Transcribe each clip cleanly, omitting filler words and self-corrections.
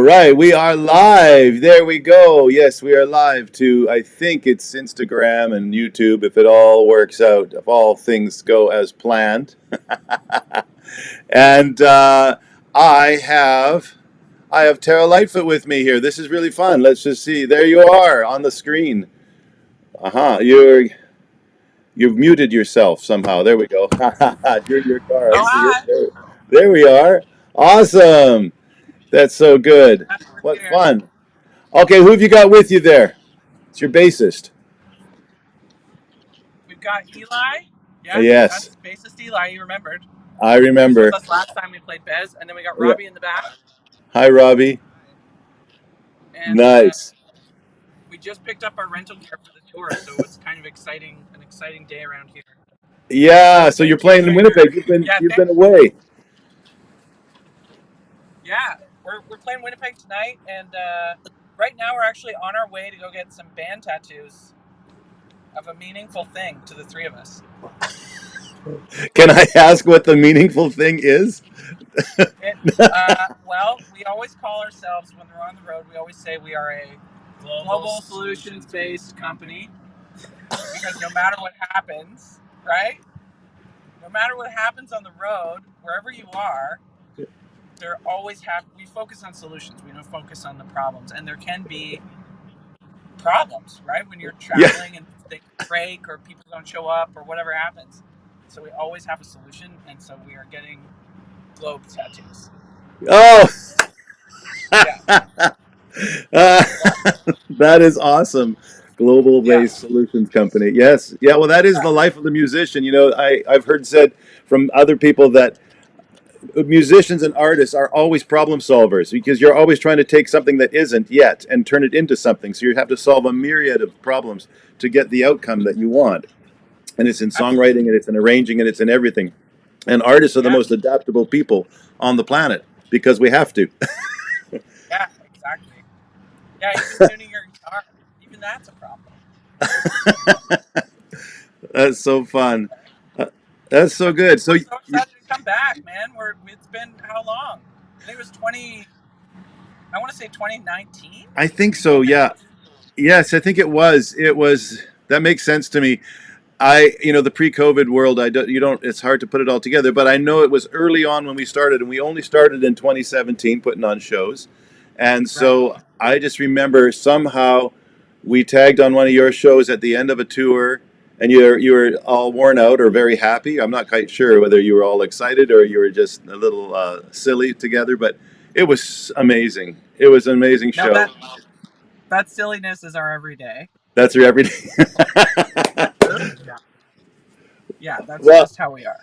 right, we are live. There we go. Yes, we are live to, I think it's Instagram and YouTube if it all works out, if all things go as planned. And I have I have Terra Lightfoot with me here. This is really fun. Let's just see. There you are on the screen. Uh-huh. You've muted yourself somehow. There we go. You're in your car. I Oh, see you. hi. There we are. Awesome. That's so good. We're What here. fun. Okay, who have you got with you there? It's your bassist. We've got Eli. Yeah, Yes, that's bassist Eli. You remembered. I He was with remember. us last time we played Bez. And then we got Yeah. Robbie in the back. Hi, Robbie. And Nice. we just picked up our rental gear for the tour. So it's kind of exciting, an exciting day around here. Yeah, so you're Thank you playing in for Winnipeg. your. You've Yeah, you've been away. yeah. We're playing Winnipeg tonight. And right now we're actually on our way to go get some band tattoos of a meaningful thing to the three of us. Can I ask what the meaningful thing is? Well, we always call ourselves, when we're on the road, we always say we are a global solutions-based company, because no matter what happens, right? No matter what happens on the road, wherever you are, we focus on solutions. We don't focus on the problems. And there can be problems, right? When you're Yeah. traveling and things break or people don't show up or whatever happens. So we always have a solution. And so we are getting globe tattoos. Oh, Yeah. that is awesome. Global Yeah. based solutions company. Yes. Yeah. Well, that is the life of the musician. You know, I've heard said from other people that musicians and artists are always problem solvers because you're always trying to take something that isn't yet and turn it into something. So you have to solve a myriad of problems to get the outcome that you want. And it's in Absolutely. songwriting and it's in arranging and it's in everything. And artists are the Yeah. most adaptable people on the planet because we have to. Yeah, exactly. Yeah, even tuning your guitar, even that's a problem. That's so fun. That's so good. So We're so excited to come back, man. It's been how long? I think it was 20. I want to say 2019. I think so. Yeah. Yes, I think it was. It was. That makes sense to me. The pre-COVID world, you don't, it's hard to put it all together, but I know it was early on when we started, and we only started in 2017 putting on shows. And Right. so I just remember somehow we tagged on one of your shows at the end of a tour, and you were all worn out or very happy. I'm not quite sure whether you were all excited or you were just a little silly together, but it was amazing. It was an amazing No, show. that silliness is our everyday. That's your everyday. Yeah. Yeah, that's Well, just how we are.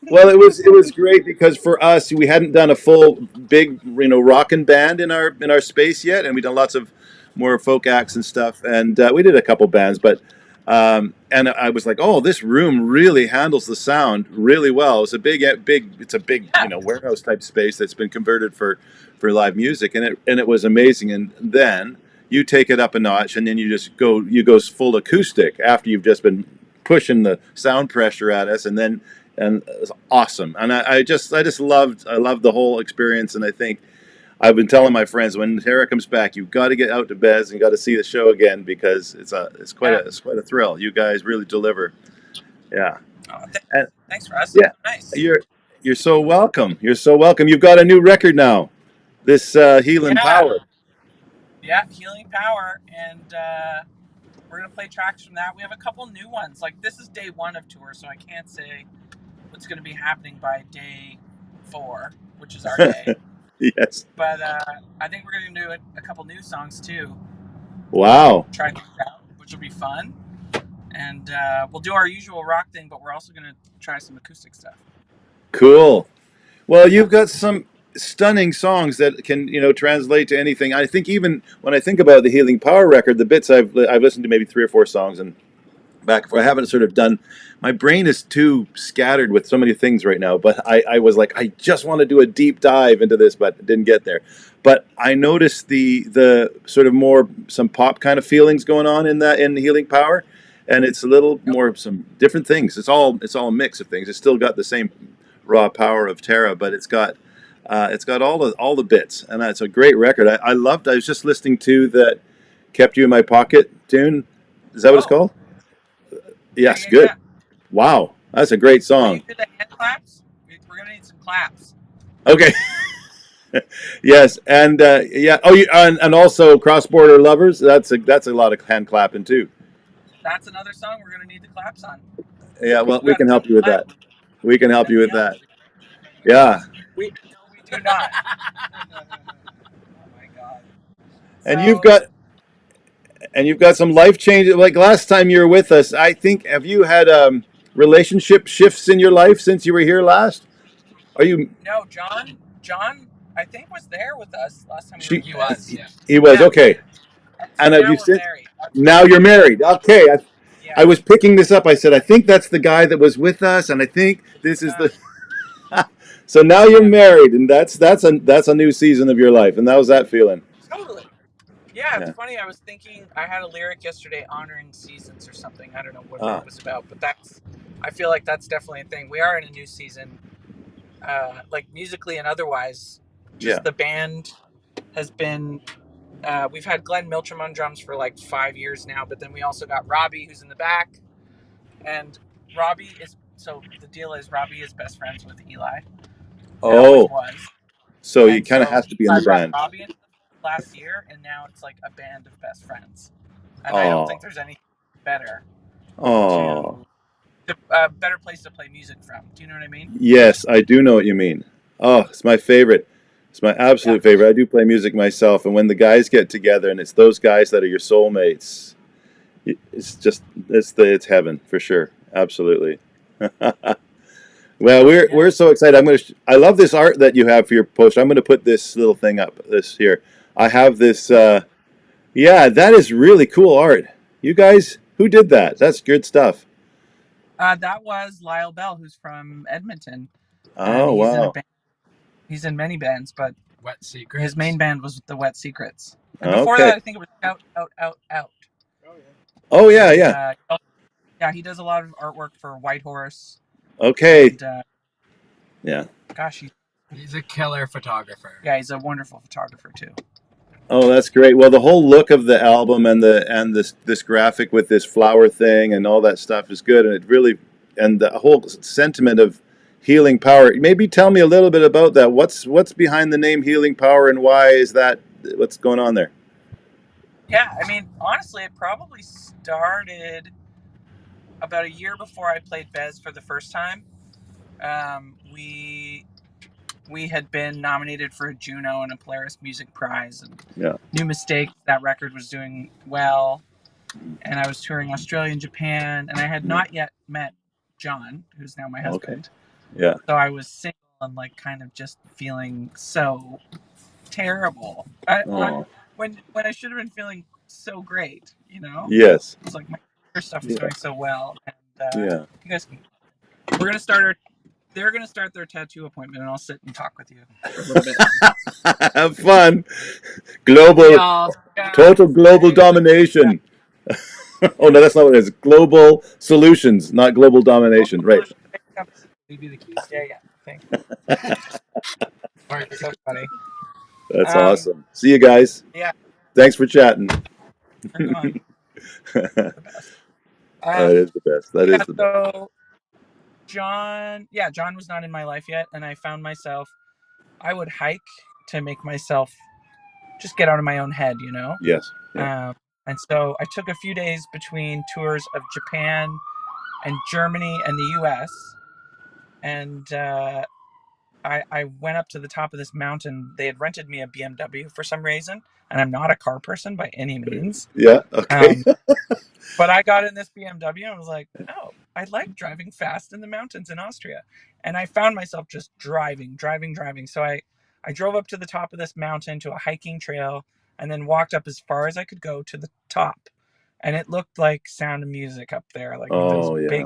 Well, it was great because for us, we hadn't done a full big rockin' band in our space yet, and we done lots of more folk acts and stuff, and we did a couple bands, but and I was like, oh, this room really handles the sound really well. It's a big Yeah. warehouse type space that's been converted for live music, and it was amazing. And then you take it up a notch, and then you go full acoustic after you've just been pushing the sound pressure at us, and it was awesome. And I just loved the whole experience. And I think I've been telling my friends when Terra comes back, you've got to get out to Bez and got to see the show again because it's quite a thrill. You guys really deliver. Yeah. Oh, And thanks, Russ. yeah, Nice. you're so welcome. You're so welcome. You've got a new record now. This Healing Yeah. Power. Yeah, Healing Power. And we're going to play tracks from that. We have a couple new ones. Like, this is day 1 of tour, so I can't say what's going to be happening by day 4, which is our day. Yes. But I think we're going to do a couple new songs too. Wow. Try things out, which will be fun. And we'll do our usual rock thing, but we're also going to try some acoustic stuff. Cool. Well, you've got some stunning songs that can, translate to anything. I think even when I think about the Healing Power record, the bits I've listened to maybe 3 or 4 songs and back. I haven't sort of done. My brain is too scattered with so many things right now. But I was like, I just want to do a deep dive into this, but didn't get there. But I noticed the sort of more some pop kind of feelings going on in Healing Power, and it's a little more some different things. It's all a mix of things. It's still got the same raw power of Terra, but it's got It's got all the bits, and it's a great record. I loved. I was just listening to that "Kept You in My Pocket" tune. Is that what it's Oh, called? yeah, Yes, yeah, good. yeah. Wow, that's a great Will you song. do the hand claps? We're gonna need some claps. Okay. Yes, and yeah. Oh, and also "Cross Border Lovers." That's a lot of hand clapping too. That's another song we're gonna need the claps on. Yeah, well, We we got can to help you with clap. that. We can help Set you me with up. that. Yeah, We no, we do not. Oh my god. and you've So got and you've got some life changes. Like last time you were with us, I think have you had relationship shifts in your life since you were here last? Are you? no, John, I think was there with us last time we were She in Vegas. he was Yeah, okay. and so And have now you we're since? married. Now you're married. Okay, I Yeah. was picking this up. I said I think that's the guy that was with us, and I think this is Uh, the. So now you're yeah. married, and that's a new season of your life. And how's that feeling? Totally. Yeah, it's Yeah. funny. I was thinking I had a lyric yesterday honoring seasons or something. I don't know what Ah. it was about, but that's I feel like that's definitely a thing. We are in a new season, like musically and otherwise. Yeah. Just the band has been. We've had Glenn Miltram on drums for like 5 years now, but then we also got Robbie, who's in the back, and Robbie is. So the deal is Robbie is best friends with Eli, and always Oh, was. so he And kind of so has to be in I the brought band. Robbie into the last year, and now it's like a band of best friends. And I don't think Oh. there's anything better Oh. to a better place to play music from. Do you know what I mean? Yes, I do know what you mean. Oh, it's my favorite. It's my Yeah, absolute favorite. I do play music myself, and when the guys get together, and it's those guys that are your soulmates, it's just it's heaven for sure. Absolutely. Well, yeah. we're so excited. I love this art that you have for your poster. I'm gonna put this little thing up. This here. I have this. Yeah, that is really cool art. You guys, who did that? That's good stuff. That was Lyle Bell, who's from Edmonton, and Oh wow. he's in many bands, but Wet Secrets. his main band was the Wet Secrets. And before Okay. that, I think it was Out, Out, Out, Out. Oh yeah. Oh yeah, And yeah. yeah, he does a lot of artwork for White Horse. Okay. And Yeah. gosh, He's a killer photographer. yeah, he's a wonderful photographer too. Oh, that's great. Well, the whole look of the album and this graphic with this flower thing and all that stuff is good, and it really and the whole sentiment of healing power. Maybe tell me a little bit about that. What's behind the name Healing Power, and why is that? What's going on there? Yeah, I mean, honestly, it probably started about a year before I played Bez for the first time. We had been nominated for a Juno and a Polaris Music Prize, and Yeah. New Mistakes. That record was doing well, and I was touring Australia and Japan, and I had not yet met John, who's now my Okay. husband. Yeah. So I was single and like kind of just feeling so terrible. Oh. When I should have been feeling so great, you know. Yes. It's like my career stuff is Yeah. going so well, and Yeah. you guys, we're gonna start our. They're gonna start their tattoo appointment, and I'll sit and talk with you for a little bit. Have fun. Global, total global domination. Oh no, that's not what it is. Global solutions, not global domination. Right. Leave you the keys. Yeah, yeah. Thanks. All right. So funny. That's awesome. See you guys. Yeah, Thanks for chatting. you're on. That The best. is the best. That Yeah. is the best. So John was not in my life yet, and I found myself. I would hike to make myself just get out of my own head, you know. Yes. Yeah. And so I took a few days between tours of Japan and Germany and the U.S. And I went up to the top of this mountain. They had rented me a BMW for some reason, and I'm not a car person by any means. Yeah. Okay. But I got in this BMW and was like, oh, I like driving fast in the mountains in Austria. And I found myself just driving. So I drove up to the top of this mountain to a hiking trail and then walked up as far as I could go to the top. And it looked like Sound of Music up there, like with those Oh yeah. big,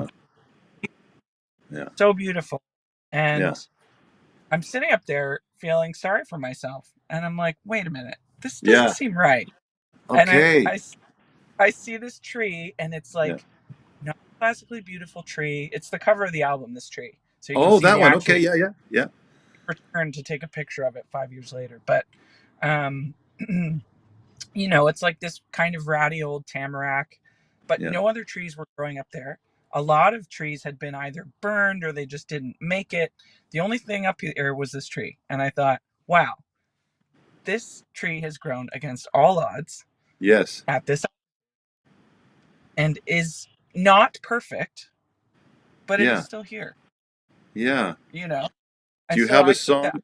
Yeah. so beautiful. And Yeah. I'm sitting up there feeling sorry for myself. And I'm like, wait a minute, this doesn't seem right. Okay. And I see this tree, and it's Yeah. like not a classically beautiful tree. It's the cover of the album, this tree. So you can Oh, see that the one. actual. Okay. Yeah. Yeah. Yeah. return to take a picture of it 5 years later. But, um, you know, it's like this kind of ratty old tamarack, but Yeah. no other trees were growing up there. A lot of trees had been either burned or they just didn't make it. The only thing up here was this tree. And I thought, wow, this tree has grown against all odds Yes. at this and is not perfect, but it is Yeah. still here, Yeah. you know? Do And you so have a I took that. song?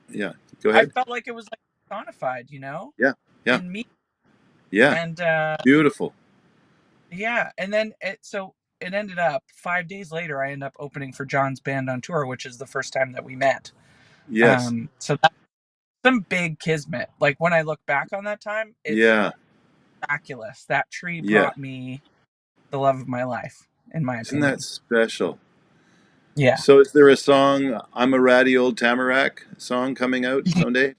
Yeah. Go I ahead. felt like it was like personified, you know, Yeah. Yeah. in me. Yeah. And Beautiful. yeah, and then it ended up 5 days later. I ended up opening for John's band on tour, which is the first time that we met. Yes. So that's some big kismet. Like when I look back on that time, it's Yeah. miraculous. That tree Yeah. brought me the love of my life, in my Isn't that opinion. special? Yeah. So is there a song, I'm a Ratty Old Tamarack song coming out someday?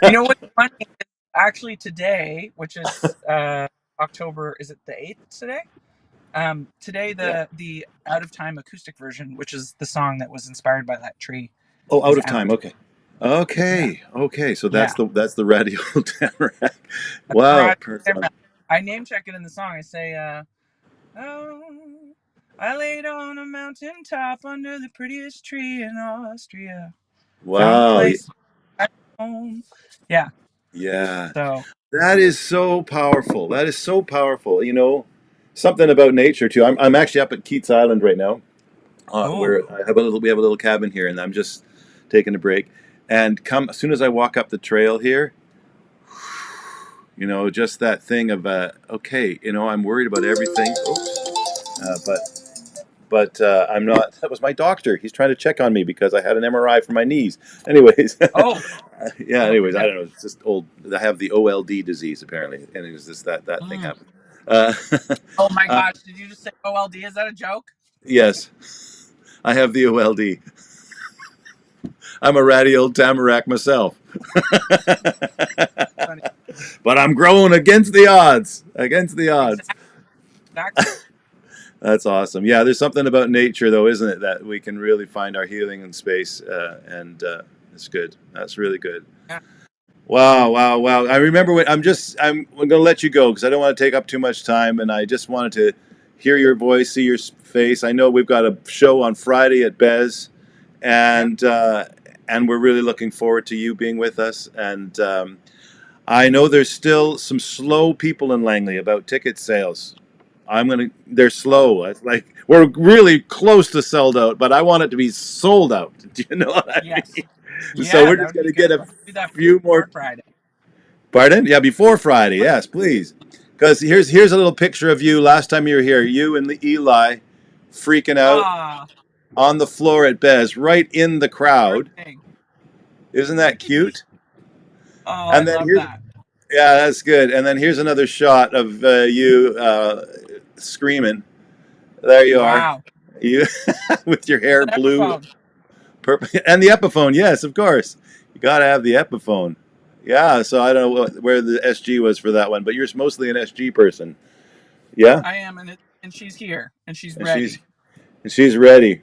You know what's funny? Actually, today, which is October, is it the 8th today? Today Yeah. the Out of Time acoustic version, which is the song that was inspired by that tree, Oh, Out is of Time. out. Okay. Yeah, Okay. Okay. So yeah. that's the Ratty Old Tamarack. That's Wow. right. I name check it in the song. I say, oh, I laid on a mountaintop under the prettiest tree in Austria. Found a Wow. place at home. Yeah. Yeah. So, That is so powerful. That is so powerful. You know, something about nature too. I'm actually up at Keats Island right now. oh, Where we have a little cabin here, and I'm just taking a break. And come as soon as I walk up the trail here, you know, just that thing of okay, you know, I'm worried about everything. Oops. But I'm not. That was my doctor. He's trying to check on me because I had an MRI for my knees. Anyways, oh, yeah. oh, Anyways, I don't know. It's just old. I have the OLD disease apparently, and it was just that thing mm. happened. Uh, Oh my uh, gosh! Did you just say OLD? Is that a joke? yes, I have the OLD. I'm a ratty old tamarack myself. Funny. But I'm growing against the odds. Against the odds. Exactly. Exactly. That's awesome. Yeah, there's something about nature, though, isn't it, that we can really find our healing in space, and it's good. That's really good. Yeah. Wow, wow, wow. I remember when I'm going to let you go because I don't want to take up too much time, and I just wanted to hear your voice, see your face. I know we've got a show on Friday at Bez, and we're really looking forward to you being with us. And I know there's still some slow people in Langley about ticket sales. They're slow. It's like we're really close to sold out, but I want it to be sold out. Do you know what I Yes. mean? So Yeah, we're that just would going be to good. get a Let's do that few before more. Friday. Pardon? Yeah, before Friday. Yes, please. Because here's a little picture of you last time you were here. You and Eli freaking out Ah, on the floor at Bez, right in the sure crowd. thing. Isn't that cute? Oh, I And then love here's that. yeah, that's good. And then here's another shot of you screaming. There you are. Wow. You with your With hair an blue, Epiphone. purple, and the Epiphone. Yes, of course. You got to have the Epiphone. Yeah. So I don't know where the SG was for that one, but you're mostly an SG person. Yeah. I am, and she's here, and she's And she's ready. and she's ready.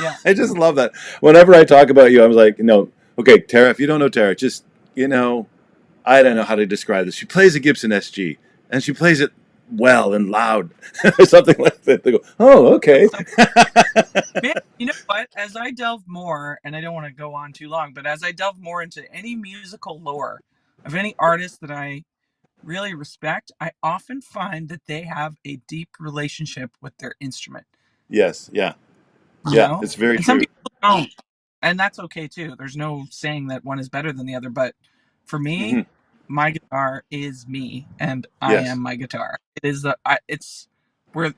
Yeah. I just love that. Whenever I talk about you, I was like, no, okay, Tara. If you don't know Tara, just I don't know how to describe this. She plays a Gibson SG, and she plays it well and loud, or something like that. They go, oh, okay. That's so, man, you know what? As I delve more, and I don't want to go on too long, but as I delve more into any musical lore of any artist that I really respect, I often find that they have a deep relationship with their instrument. Yes. Yeah. You Yeah. know? It's very And some true. people don't. And that's okay too. There's no saying that one is better than the other. But for me, Hmm. my guitar is me and I am Yes. my guitar. It is it's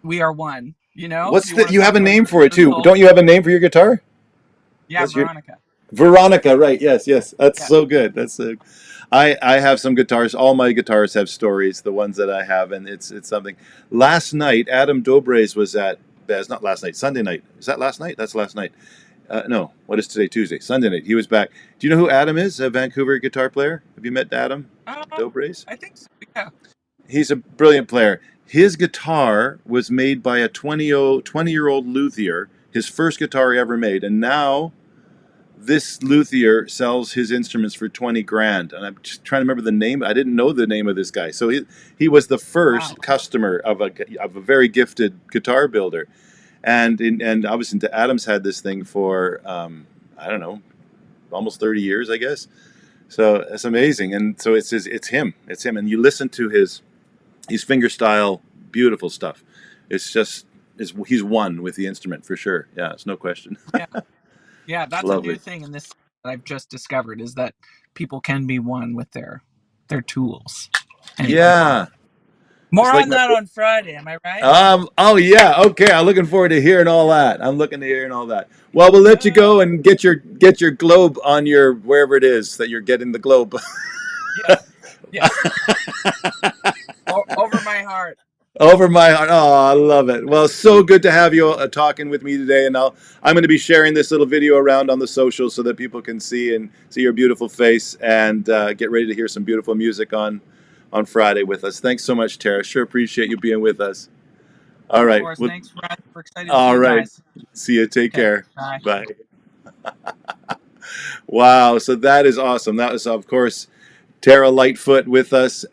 we are one, you know, if What's you the? want to You talk have a about name for it too. physical. Don't you have a name for your guitar? Yeah, What's your Veronica. Veronica? Right. Yes. Yes. That's Yeah. so good. That's so. I have some guitars. All my guitars have stories. The ones that I have, and it's something. Last night, Adam Dobrez was at Bez. Not last night. Sunday night. Is that last night? That's last night. No. What is today? Tuesday. Sunday night. He was back. Do you know who Adam is? A Vancouver guitar player. Have you met Adam Uh, Dobrez? I think so. Yeah. He's a brilliant player. His guitar was made by a 20-year-old luthier, his first guitar he ever made. And now this luthier sells his instruments for 20 grand, and I'm just trying to remember the name. I didn't know the name of this guy. So he was the first Wow. customer of a very gifted guitar builder, and obviously Adam's had this thing for I don't know, almost 30 years, I guess. So it's amazing, and so it's him, and you listen to his finger style, beautiful stuff. It's just he's one with the instrument for sure. Yeah, it's no question. Yeah, that's a new Lovely. thing in this that I've just discovered, is that people can be one with their tools. Anyway, Yeah, more it's like on my. that on Friday. Am I right? Oh yeah. Okay. I'm looking forward to hearing all that. I'm looking to hearing all that. Well, we'll let you go and get your globe on your wherever it is that you're getting the globe. Yeah. Over my heart. Over my heart. Oh, I love it. Well, so good to have you talking with me today. And I'm going to be sharing this little video around on the socials so that people can see your beautiful face and get ready to hear some beautiful music on Friday with us. Thanks so much, Tara. Sure appreciate you being with us. All right. Of course. Well, Thanks, Russ. We're excited to see all you right. guys. See you. Take Okay, care. bye. Bye. Wow. So that is awesome. That was, of course, Terra Lightfoot with us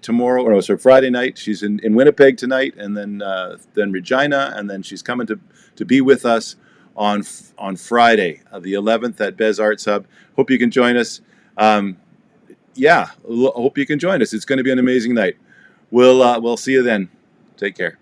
tomorrow, or no, sorry, Friday night. She's in Winnipeg tonight, and then Regina, and then she's coming to be with us on Friday, the 11th at Bez Arts Hub. Hope you can join us. Yeah, hope you can join us. It's going to be an amazing night. We'll see you then. Take care.